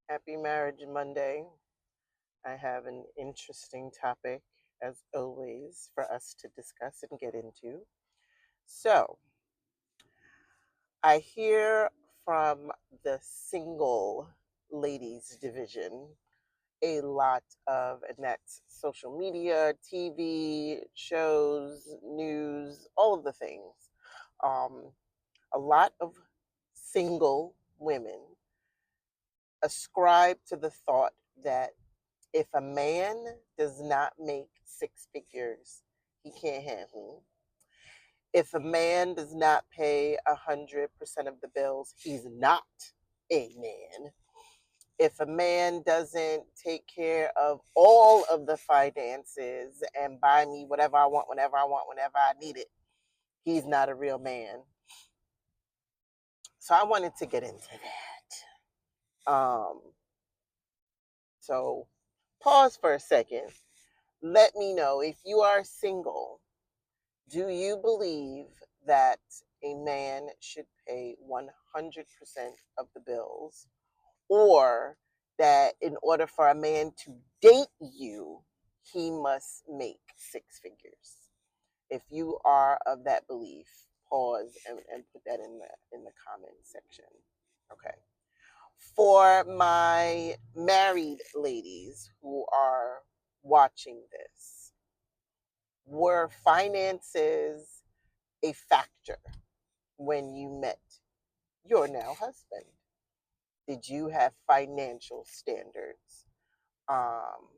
Happy Marriage Monday. I have an interesting topic, as always, for us to discuss and get into. So, I hear from the single ladies division a lot of, and that's social media, TV, shows, news, all of the things. Um, a lot of single women ascribe to the thought that if a man does not make six figures, he can't have me. If a man does not pay 100% of the bills, he's not a man. If a man doesn't take care of all of the finances and buy me whatever I want, whenever I want, whenever I need it, he's not a real man. So I wanted to get into that. So pause for a second. Let me know if you are single. Do you believe that a man should pay 100% of the bills, or that in order for a man to date you, he must make six figures? If you are of that belief, pause and put that in the comment section. Okay. For my married ladies who are watching this, were finances a factor when you met your now husband? Did you have financial standards? Um,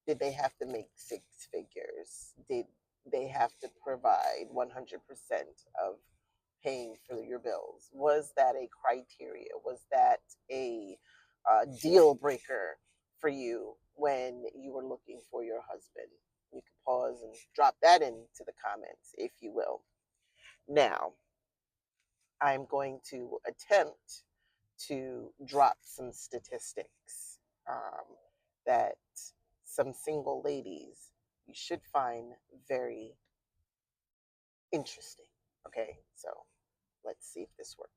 did they have to make six figures? Did they have to provide 100% of paying for your bills? Was that a criteria? Was that a deal breaker for you when you were looking for your husband? You can pause and drop that into the comments, if you will. Now, I'm going to attempt to drop some statistics that some single ladies you should find very interesting. Okay, so let's see if this works.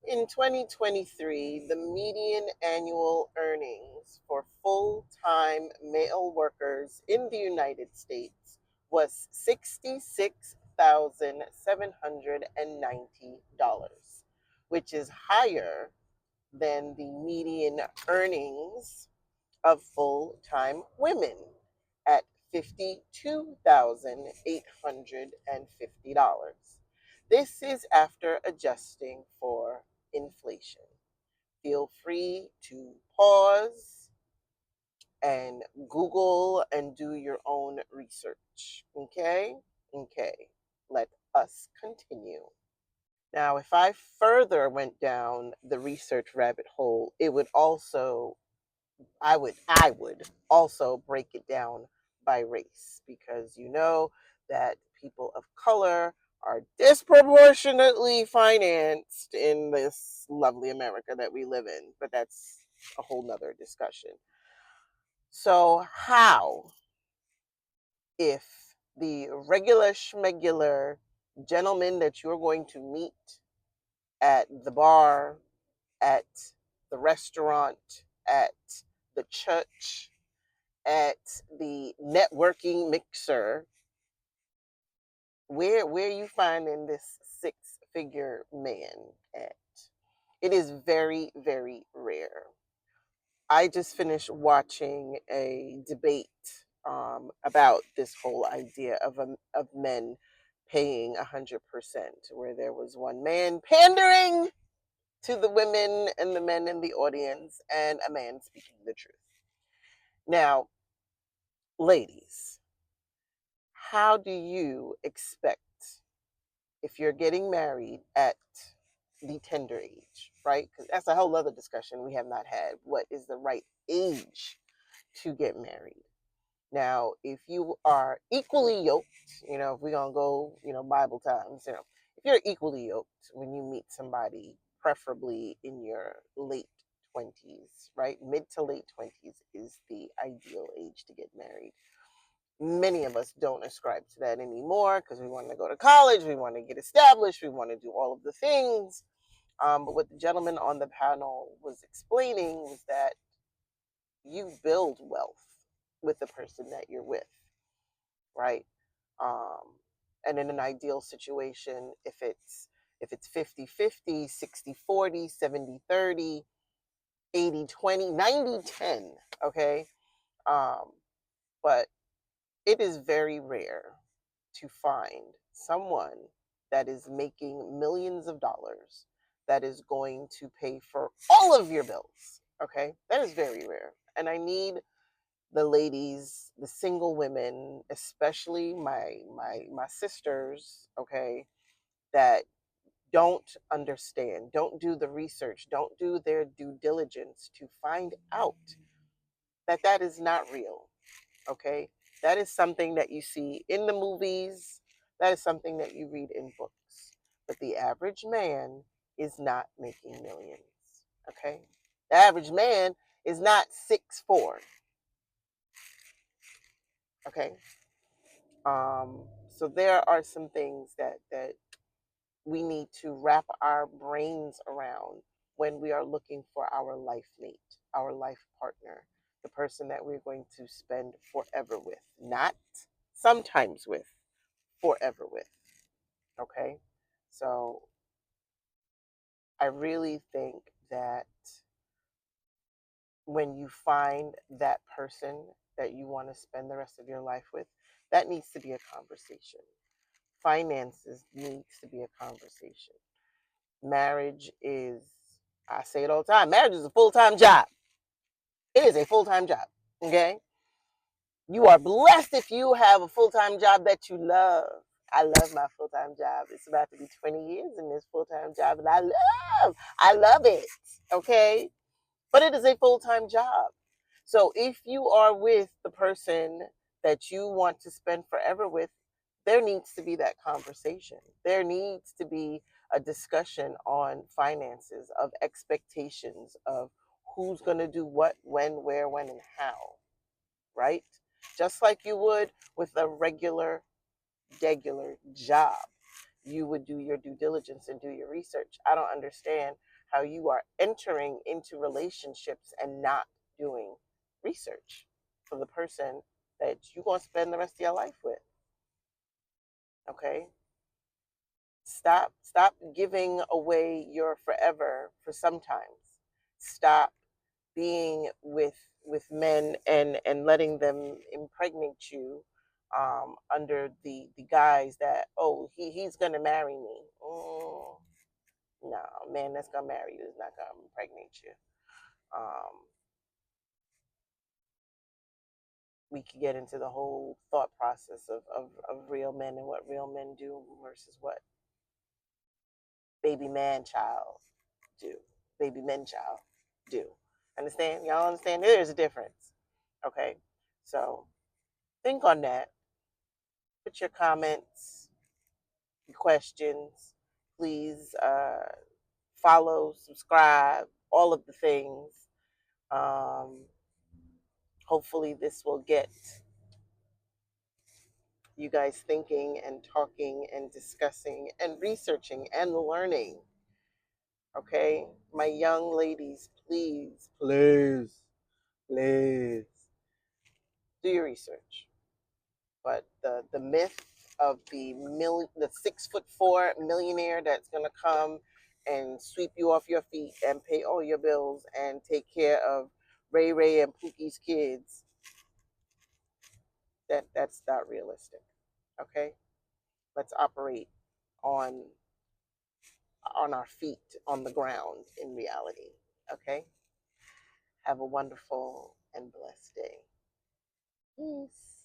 In 2023, the median annual earnings for full time male workers in the United States was $66,790, which is higher than the median earnings of full time women at $52,850. This is after adjusting for inflation. Feel free to pause and Google and do your own research. Okay? Okay. Let us continue. Now, if I further went down the research rabbit hole, it would also I would also break it down by race, because you know that people of color are disproportionately financed in this lovely America that we live in, but that's a whole nother discussion. So how, if the regular schmegular gentleman that you're going to meet at the bar, at the restaurant, at the church, at the networking mixer, where you finding this six figure man at? It is very, very rare. I just finished watching a debate about this whole idea of men paying 100%, where there was one man pandering to the women and the men in the audience, and a man speaking the truth. Now, ladies, how do you expect, if you're getting married at the tender age, right? Because that's a whole other discussion we have not had. What is the right age to get married? Now, if you are equally yoked, if we're going to go, Bible times, if you're equally yoked when you meet somebody, preferably in your late 20s, right? Mid to late 20s is the ideal age to get married. Many of us don't ascribe to that anymore because we want to go to college, we want to get established, we want to do all of the things. But what the gentleman on the panel was explaining was that you build wealth with the person that you're with, right? Um, and in an ideal situation, if it's 50-50, 60-40, 70-30, 80-20, 90-10, okay? Um, but it is very rare to find someone that is making millions of dollars that is going to pay for all of your bills. Okay, that is very rare. And I need the ladies, the single women, especially my sisters, okay, that don't understand, don't do the research, don't do their due diligence to find out that that is not real. Okay, that is something that you see in the movies, that is something that you read in books, but the average man is not making millions. Okay, the average man is not 6'4". Okay, so there are some things that we need to wrap our brains around when we are looking for our life mate, our life partner, the person that we're going to spend forever with, not sometimes with, forever with. Okay, so I really think that when you find that person that you want to spend the rest of your life with, that needs to be a conversation. Finances needs to be a conversation. Marriage is, I say it all the time, marriage is a full-time job. It is a full-time job. Okay, you are blessed if you have a full-time job that you love. I love my full-time job. It's about to be 20 years in this full-time job, and I love it. Okay, but it is a full-time job. So if you are with the person that you want to spend forever with, there needs to be that conversation. There needs to be a discussion on finances, of expectations, of who's going to do what, when, where, when, and how, right? Just like you would with a regular job. You would do your due diligence and do your research. I don't understand how you are entering into relationships and not doing research for the person that you're going to spend the rest of your life with. Okay? Stop giving away your forever for sometimes. Stop being with men and letting them impregnate you under the guise that, oh, he's gonna marry me. No, man that's gonna marry you is not gonna impregnate you. Um, we could get into the whole thought process of real men and what real men do versus what baby man child do, baby men child do. Understand? Y'all understand? There's a difference. Okay, so think on that. Put your comments, your questions. Please follow, subscribe, all of the things. Um, Hopefully, this will get you guys thinking and talking and discussing and researching and learning. Okay, my young ladies, please do your research. But the myth of the 6'4" millionaire that's gonna come and sweep you off your feet and pay all your bills and take care of Ray Ray and Pookie's kids, that's not realistic. Okay, let's operate on on our feet, on the ground, in reality. Okay, have a wonderful and blessed day. Peace.